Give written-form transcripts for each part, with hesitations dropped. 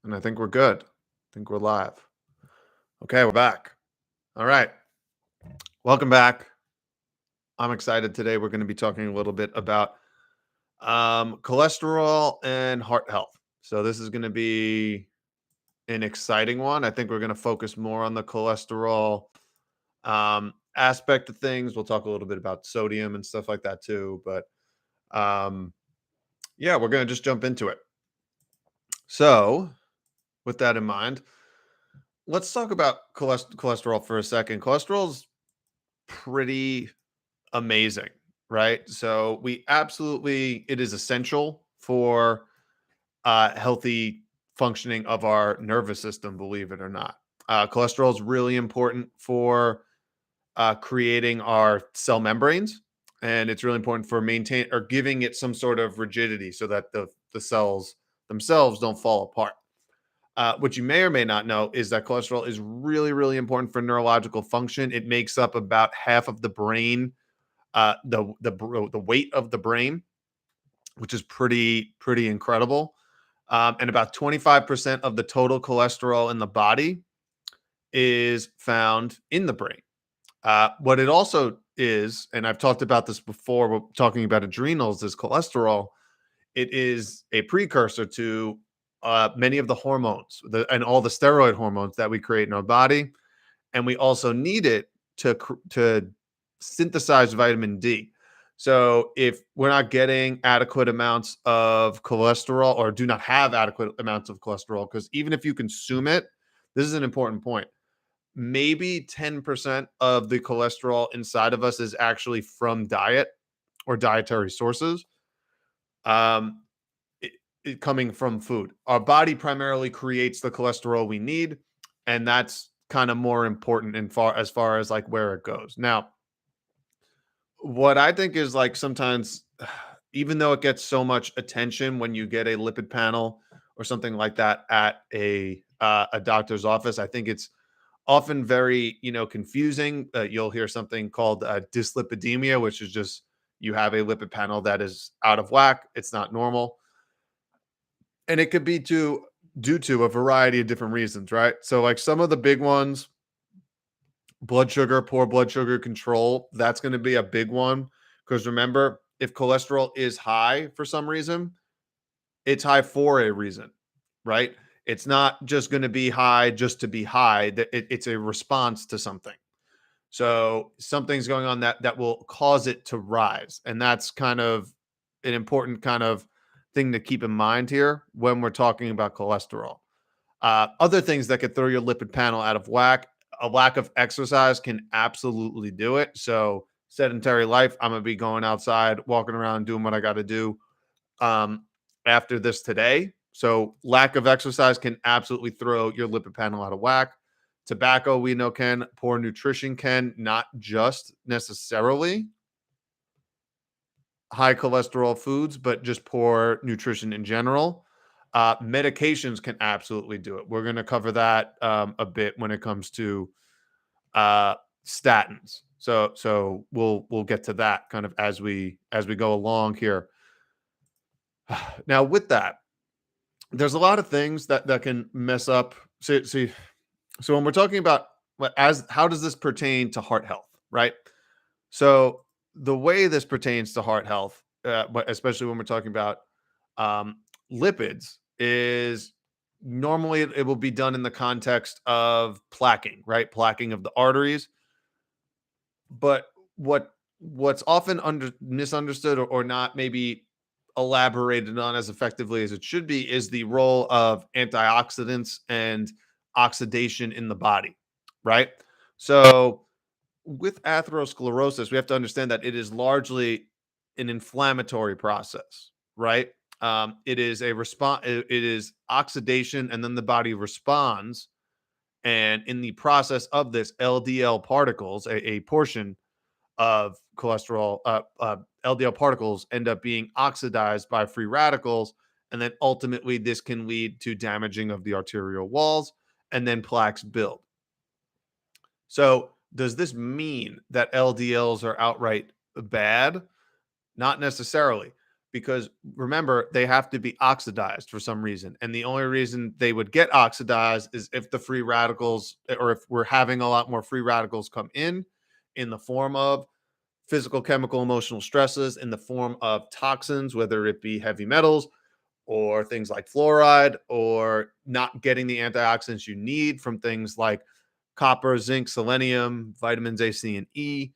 And I think we're good. I think we're live. Okay, we're back. All right. Welcome back. I'm excited today. We're going to be talking a little bit about cholesterol and heart health. So, this is going to be an exciting one. I think we're going to focus more on the cholesterol aspect of things. We'll talk a little bit about sodium and stuff like that too. But um, yeah, we're going to just jump into it. So, with that in mind, let's talk about cholesterol for a second. Cholesterol's pretty amazing, right? So we absolutely it is essential for healthy functioning of our nervous system, believe it or not. Cholesterol is really important for creating our cell membranes, and it's really important for maintain or giving it some sort of rigidity so that the cells themselves don't fall apart. What you may or may not know is that cholesterol is really, really important for neurological function. It makes up about half of the brain, the weight of the brain, which is pretty incredible. And about 25% of the total cholesterol in the body is found in the brain. What it also is, and I've talked about this before, we're talking about adrenals, is cholesterol. It is a precursor to many of the hormones and all the steroid hormones that we create in our body, and we also need it to synthesize vitamin D. So if we're not getting adequate amounts of cholesterol or do not have adequate amounts of cholesterol, because even if you consume it, this is an important point. Maybe 10% of the cholesterol inside of us is actually from diet or dietary sources. Um, coming from food. Our body primarily creates the cholesterol we need, and that's kind of more important in far as like where it goes. Now, what I think is like sometimes, even though it gets so much attention when you get a lipid panel or something like that at a doctor's office, I think it's often very confusing. You'll hear something called dyslipidemia, which is just you have a lipid panel that is out of whack. It's not normal, and it could be due to a variety of different reasons, right? So like some of the big ones, blood sugar, poor blood sugar control, that's going to be a big one because remember, if cholesterol is high for some reason, it's high for a reason, right? It's not just going to be high just to be high. It's a response to something. So something's going on that will cause it to rise, and that's kind of an important kind of thing to keep in mind here when we're talking about cholesterol. Other things that could throw your lipid panel out of whack, a lack of exercise can absolutely do it. So sedentary life, I'm gonna be going outside, walking around, doing what I got to do um, after this today. So lack of exercise can absolutely throw your lipid panel out of whack. Tobacco, we know can. Poor nutrition can. Not just necessarily high cholesterol foods, but just poor nutrition in general. Medications can absolutely do it. We're going to cover that a bit when it comes to uh, statins. So we'll get to that kind of as we go along here. Now, with that, there's a lot of things that can mess up. So when we're talking about as how does this pertain to heart health, right? So the way this pertains to heart health, but especially when we're talking about um, lipids, is normally it will be done in the context of plaquing, right? Plaquing of the arteries. But what's often misunderstood or not maybe elaborated on as effectively as it should be is the role of antioxidants and oxidation in the body, right? So with atherosclerosis, we have to understand that it is largely an inflammatory process, right? It is a response. It is oxidation, and then the body responds. And in the process of this, LDL particles, a portion of cholesterol, LDL particles, end up being oxidized by free radicals, and then ultimately this can lead to damaging of the arterial walls, and then plaques build. So, does this mean that LDLs are outright bad? Not necessarily. because remember, they have to be oxidized for some reason. And the only reason they would get oxidized is if the free radicals, or if we're having a lot more free radicals come in the form of physical, chemical, emotional stresses, in the form of toxins, whether it be heavy metals or things like fluoride, or not getting the antioxidants you need from things like copper, zinc, selenium, vitamins A, C, and E,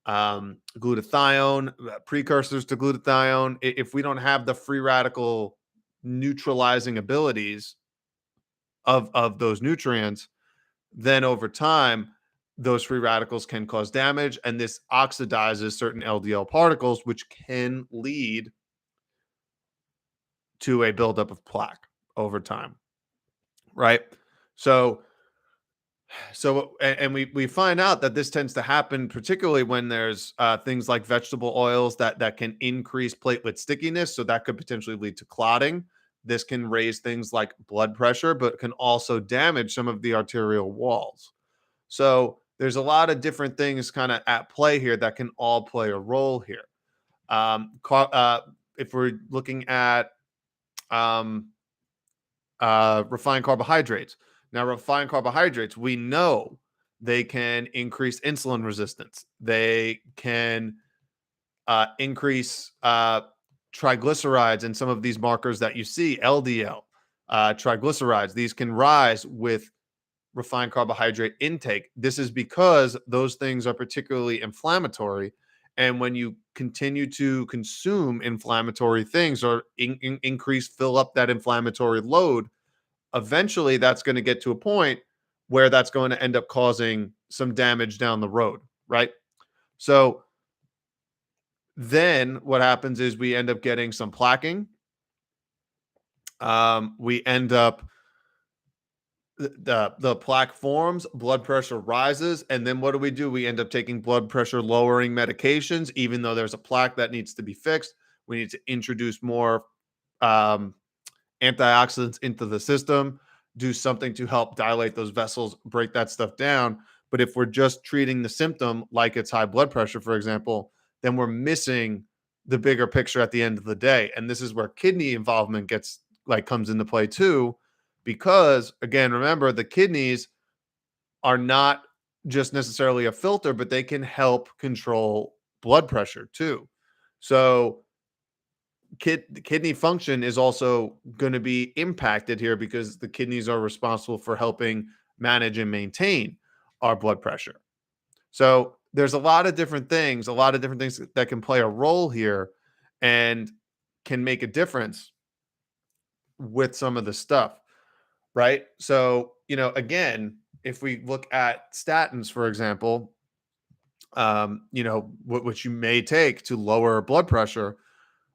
glutathione, precursors to glutathione. If we don't have the free radical neutralizing abilities of those nutrients, then over time, those free radicals can cause damage, and this oxidizes certain LDL particles, which can lead to a buildup of plaque over time, right? So, and we find out that this tends to happen particularly when there's things like vegetable oils that can increase platelet stickiness, so that could potentially lead to clotting. This can raise things like blood pressure, but can also damage some of the arterial walls. So there's a lot of different things kind of at play here that can all play a role here. If we're looking at um, refined carbohydrates. Now, refined carbohydrates, we know they can increase insulin resistance. They can increase triglycerides and some of these markers that you see, LDL, triglycerides. These can rise with refined carbohydrate intake. This is because those things are particularly inflammatory. And when you continue to consume inflammatory things, or increase, fill up that inflammatory load, eventually that's going to get to a point where that's going to end up causing some damage down the road, right? So then what happens is we end up getting some plaquing. We end up the plaque forms, blood pressure rises, and then what do? We end up taking blood pressure lowering medications, even though there's a plaque that needs to be fixed. We need to introduce more um, antioxidants into the system, do something to help dilate those vessels, break that stuff down. But if we're just treating the symptom like it's high blood pressure, for example, then we're missing the bigger picture at the end of the day. And this is where kidney involvement comes into play too, because again, remember, the kidneys are not just necessarily a filter, but they can help control blood pressure too. So kidney function is also going to be impacted here, because the kidneys are responsible for helping manage and maintain our blood pressure. So there's a lot of different things, that can play a role here and can make a difference with some of the stuff, right? So, again, if we look at statins, for example, which you may take to lower blood pressure,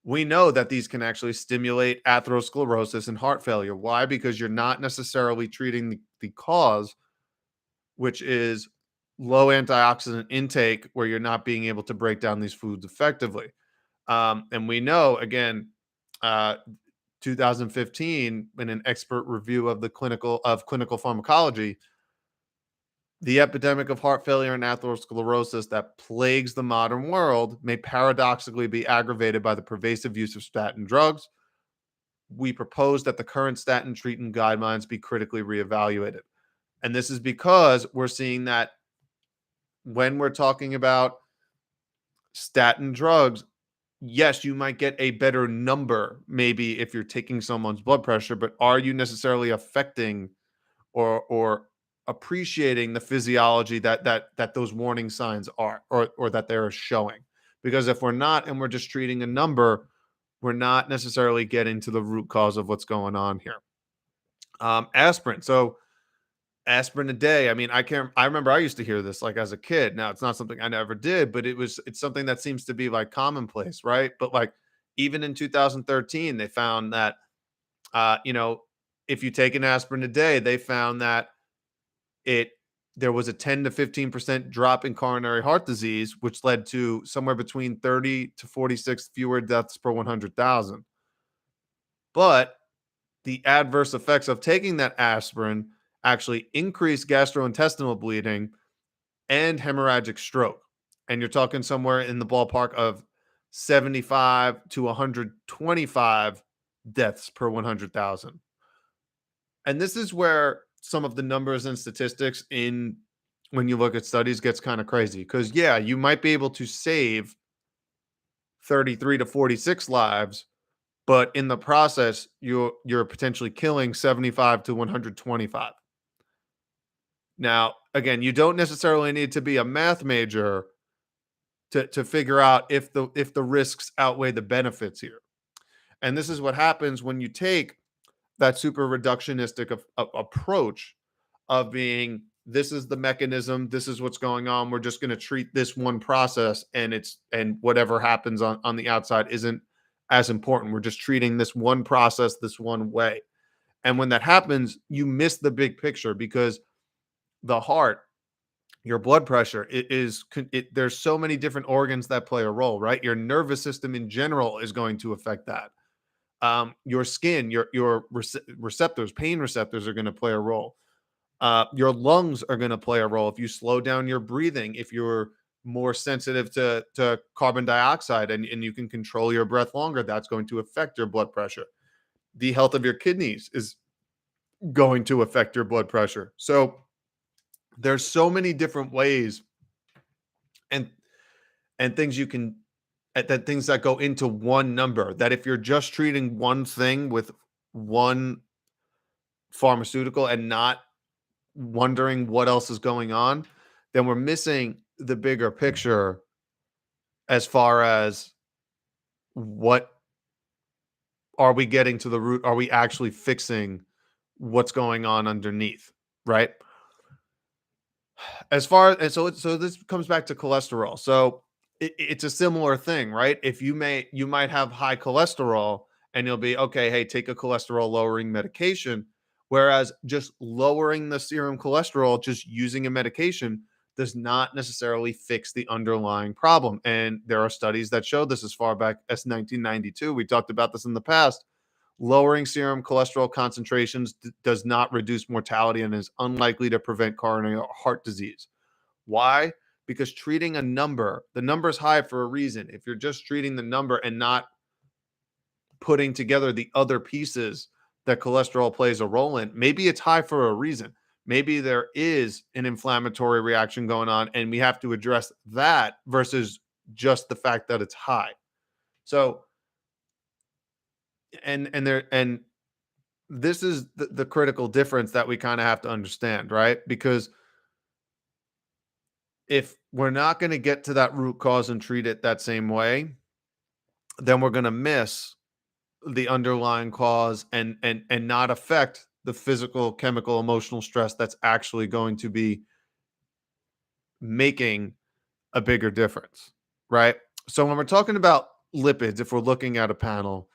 we know that these can actually stimulate atherosclerosis and heart failure. Why? Because you're not necessarily treating the cause, which is low antioxidant intake, where you're not being able to break down these foods effectively. And we know, again, uh, 2015, in an expert review of clinical pharmacology, the epidemic of heart failure and atherosclerosis that plagues the modern world may paradoxically be aggravated by the pervasive use of statin drugs. We propose that the current statin treatment guidelines be critically reevaluated. And this is because we're seeing that when we're talking about statin drugs, yes, you might get a better number maybe if you're taking someone's blood pressure, but are you necessarily affecting or appreciating the physiology that those warning signs are, or that they're showing? Because if we're not, and we're just treating a number, we're not necessarily getting to the root cause of what's going on here. Aspirin. So aspirin a day. I mean, I remember I used to hear this like as a kid. Now it's not something I never did, but it's something that seems to be like commonplace, right? But like even in 2013, they found that if you take an aspirin a day, they found that it there was a 10 to 15% drop in coronary heart disease, which led to somewhere between 30 to 46 fewer deaths per 100,000. But the adverse effects of taking that aspirin actually increase gastrointestinal bleeding and hemorrhagic stroke. And you're talking somewhere in the ballpark of 75 to 125 deaths per 100,000. And this is where some of the numbers and statistics in when you look at studies gets kind of crazy, because yeah, you might be able to save 33 to 46 lives, but in the process you're potentially killing 75 to 125. Now, again, you don't necessarily need to be a math major to figure out if the risks outweigh the benefits here. And this is what happens when you take that super reductionistic approach of being, this is the mechanism, this is what's going on, we're just going to treat this one process, and whatever happens on the outside isn't as important. We're just treating this one process this one way. And when that happens, you miss the big picture, because the heart, your blood pressure, there's so many different organs that play a role, right? Your nervous system in general is going to affect that. Your skin, your receptors, pain receptors are going to play a role. Your lungs are going to play a role. If you slow down your breathing, if you're more sensitive to carbon dioxide, and you can control your breath longer, that's going to affect your blood pressure. The health of your kidneys is going to affect your blood pressure. So there's so many different ways and things you can that things that go into one number, that if you're just treating one thing with one pharmaceutical and not wondering what else is going on, then we're missing the bigger picture as far as what are we getting to the root? Are we actually fixing what's going on underneath, right? As far as so this comes back to cholesterol. So it's a similar thing, right? If you might have high cholesterol, and you'll be okay, hey, take a cholesterol lowering medication. Whereas just lowering the serum cholesterol, just using a medication, does not necessarily fix the underlying problem. And there are studies that show this as far back as 1992. We talked about this in the past. Lowering serum cholesterol concentrations does not reduce mortality and is unlikely to prevent coronary heart disease. Why? Because treating a number, the number is high for a reason. If you're just treating the number and not putting together the other pieces that cholesterol plays a role in, maybe it's high for a reason. Maybe there is an inflammatory reaction going on, and we have to address that versus just the fact that it's high. So, and this is the critical difference that we kind of have to understand, right? Because if we're not going to get to that root cause and treat it that same way, then we're going to miss the underlying cause, and not affect the physical, chemical, emotional stress that's actually going to be making a bigger difference, right? So when we're talking about lipids, if we're looking at a panel,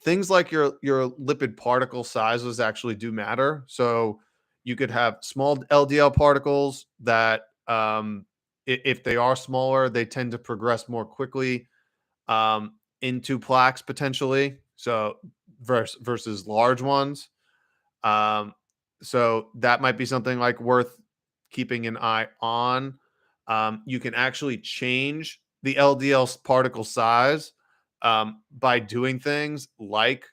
things like your lipid particle sizes actually do matter. So you could have small LDL particles that, if they are smaller, they tend to progress more quickly into plaques potentially. So versus large ones. Um, so that might be something like worth keeping an eye on. You can actually change the LDL particle size by doing things like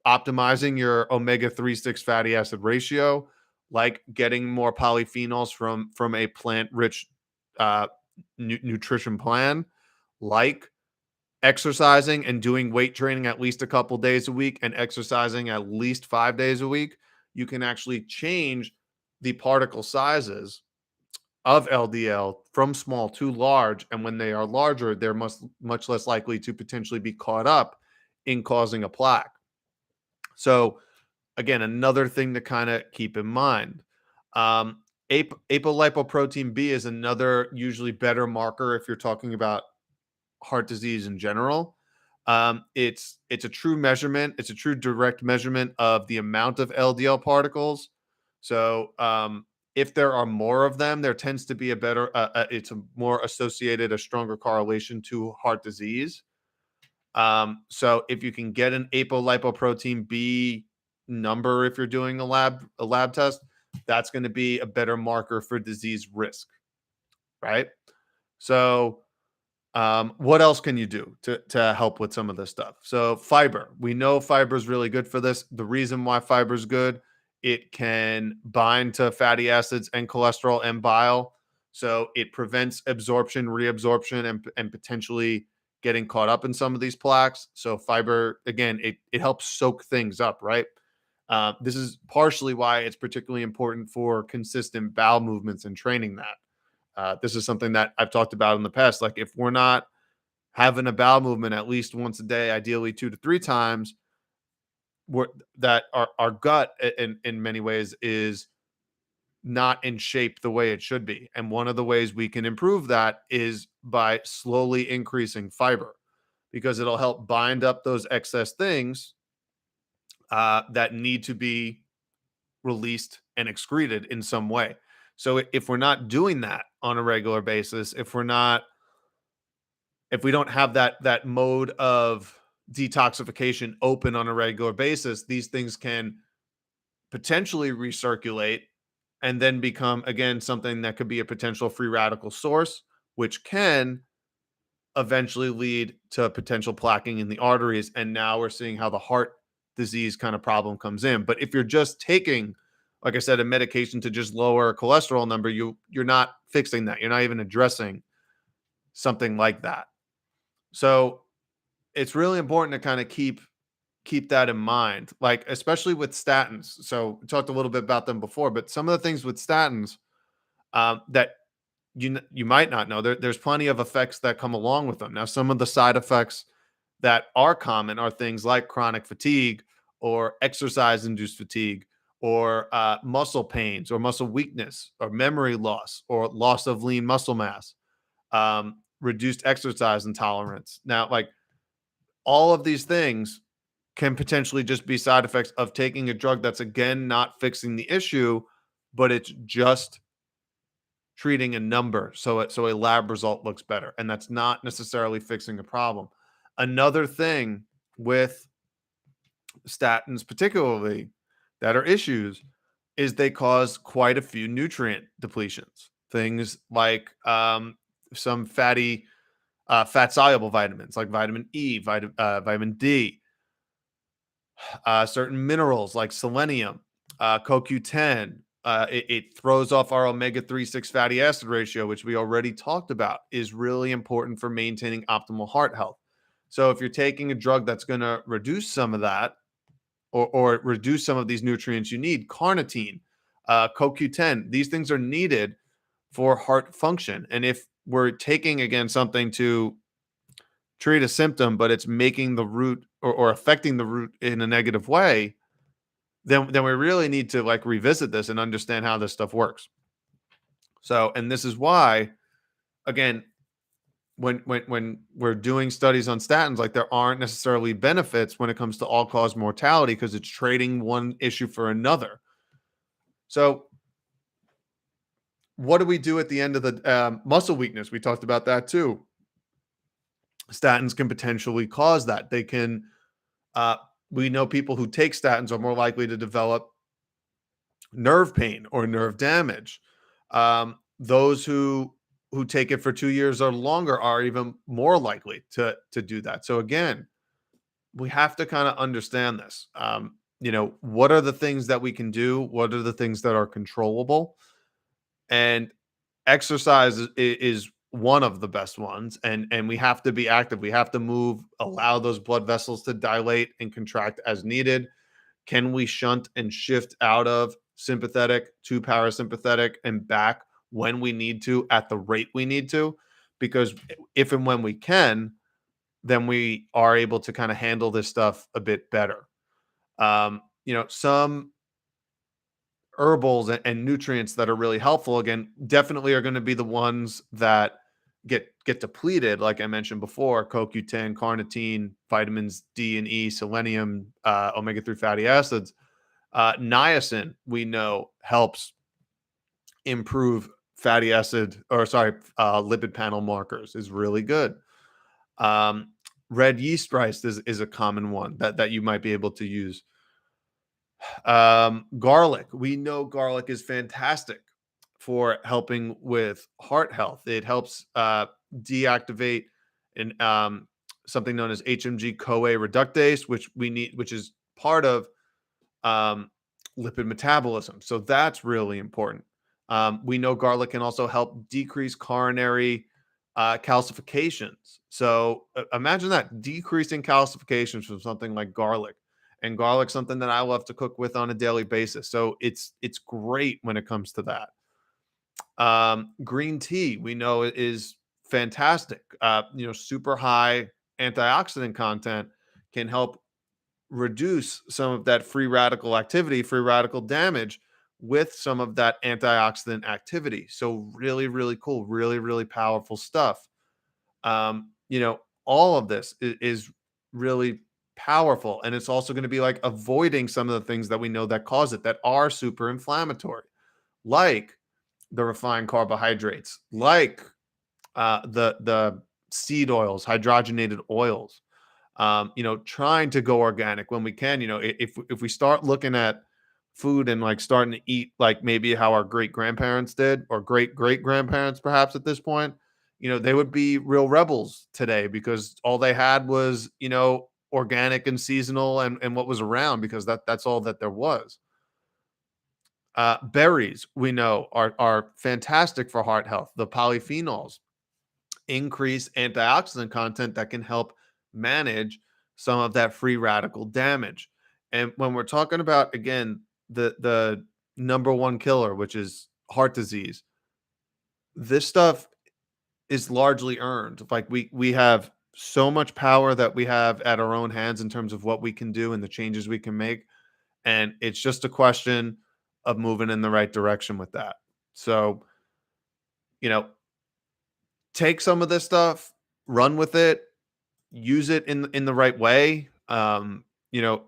optimizing your omega-3/6 fatty acid ratio, like getting more polyphenols from a plant-rich nutrition plan, like exercising and doing weight training at least a couple days a week and exercising at least 5 days a week. You can actually change the particle sizes of LDL from small to large, and when they are larger, they're much less likely to potentially be caught up in causing a plaque. So again, another thing to kind of keep in mind. Um, Apolipoprotein B is another usually better marker if you're talking about heart disease in general. It's a true measurement. It's a true direct measurement of the amount of LDL particles. So if there are more of them, there tends to be a better. It's a more associated, a stronger correlation to heart disease. So if you can get an apolipoprotein B number, if you're doing a lab test, that's going to be a better marker for disease risk, right? So What else can you do to help with some of this stuff? So fiber, we know fiber is really good for this. The reason why fiber is good, it can bind to fatty acids and cholesterol and bile, so it prevents absorption, reabsorption, and potentially getting caught up in some of these plaques. So fiber, again, it helps soak things up, right? This is partially why it's particularly important for consistent bowel movements and training that. This is something that I've talked about in the past. Like if we're not having a bowel movement at least once a day, ideally 2 to 3 times, we're, that our gut in many ways is not in shape the way it should be. And one of the ways we can improve that is by slowly increasing fiber because it'll help bind up those excess things that need to be released and excreted in some way. So if we're not doing that on a regular basis, if we don't have that mode of detoxification open on a regular basis, these things can potentially recirculate and then become again something that could be a potential free radical source, which can eventually lead to potential plaquing in the arteries. And now we're seeing how the heart disease kind of problem comes in. But if you're just taking, like I said, a medication to just lower a cholesterol number, you're not fixing that. You're not even addressing something like that. So it's really important to kind of keep that in mind, like especially with statins. So we talked a little bit about them before, but some of the things with statins that you might not know, there's plenty of effects that come along with them. Now, some of the side effects that are common are things like chronic fatigue or exercise-induced fatigue or muscle pains or muscle weakness or memory loss or loss of lean muscle mass, reduced exercise intolerance. Now, like all of these things can potentially just be side effects of taking a drug that's again not fixing the issue, but it's just treating a number so a lab result looks better, and that's not necessarily fixing a problem. Another thing with statins, particularly that are issues, is they cause quite a few nutrient depletions. Things like some fat soluble vitamins like vitamin E, vitamin D, certain minerals like selenium, CoQ10. It throws off our omega-3 6 fatty acid ratio, which we already talked about, is really important for maintaining optimal heart health. So if you're taking a drug that's going to reduce some of that or reduce some of these nutrients you need, carnitine, CoQ10, these things are needed for heart function. And if we're taking, again, something to treat a symptom, but it's making the root or affecting the root in a negative way, then we really need to like revisit this and understand how this stuff works. So, and this is why, again, when we're doing studies on statins, like there aren't necessarily benefits when it comes to all cause mortality because it's trading one issue for another. So, what do we do at the end of the muscle weakness? We talked about that too. Statins can potentially cause that. They can uh, we know people who take statins are more likely to develop nerve pain or nerve damage. Those who take it for 2 years or longer are even more likely to do that. So again, we have to kind of understand this. What are the things that we can do? What are the things that are controllable? And exercise is one of the best ones. And we have to be active. We have to move, allow those blood vessels to dilate and contract as needed. Can we shunt and shift out of sympathetic to parasympathetic and back when we need to at the rate we need to? Because if and when we can, then we are able to kind of handle this stuff a bit better. Some herbals and nutrients that are really helpful, again, definitely are going to be the ones that get depleted, like I mentioned before: CoQ10, carnitine, vitamins D and E, selenium, omega-3 fatty acids. Niacin, we know, helps improve fatty acid, or sorry, lipid panel markers, is really good. Red yeast rice is a common one that you might be able to use. Garlic, we know garlic is fantastic for helping with heart health. It helps deactivate in something known as HMG-CoA reductase, which we need, which is part of um, lipid metabolism. So that's really important. We know garlic can also help decrease coronary calcifications. So imagine that, decreasing calcifications from something like garlic. And garlic, something that I love to cook with on a daily basis. So it's great when it comes to that. Green tea, we know is fantastic. Super high antioxidant content can help reduce some of that free radical activity, free radical damage with some of that antioxidant activity. So really, really cool, really, really powerful stuff. All of this is really powerful. And it's also going to be like avoiding some of the things that we know that cause it, that are super inflammatory, like the refined carbohydrates, like the seed oils, hydrogenated oils. Trying to go organic when we can. If we start looking at food and like starting to eat like maybe how our great grandparents did, or great great grandparents perhaps at this point, they would be real rebels today, because all they had was organic and seasonal, and what was around, because that's all that there was. Berries, we know, are fantastic for heart health. The polyphenols increase antioxidant content that can help manage some of that free radical damage. And when we're talking about, again, the number one killer, which is heart disease, this stuff is largely earned. Like we have so much power that we have at our own hands in terms of what we can do and the changes we can make, and it's just a question of moving in the right direction with that. So, you know, take some of this stuff, run with it, use it in the right way.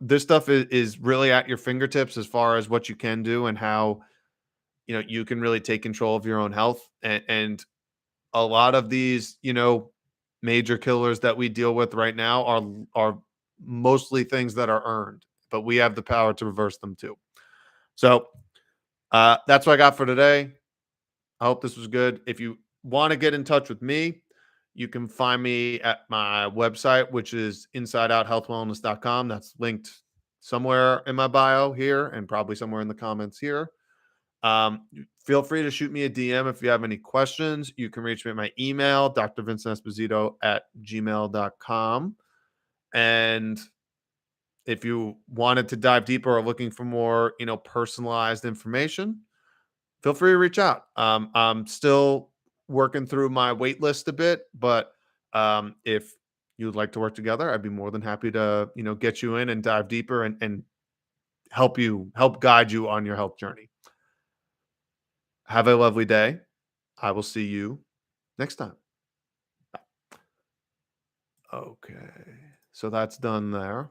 This stuff is really at your fingertips as far as what you can do and how you can really take control of your own health. And a lot of these major killers that we deal with right now are mostly things that are earned, but we have the power to reverse them too. So that's what I got for today. I hope this was good. If you want to get in touch with me, you can find me at my website, which is insideouthealthwellness.com. That's linked somewhere in my bio here, and probably somewhere in the comments here. Feel free to shoot me a DM if you have any questions. You can reach me at my email, drvincentesposito@gmail.com. And if you wanted to dive deeper or looking for more, personalized information, feel free to reach out. I'm still working through my wait list a bit, but if you'd like to work together, I'd be more than happy to, get you in and dive deeper and help guide you on your health journey. Have a lovely day. I will see you next time. Okay. So that's done there.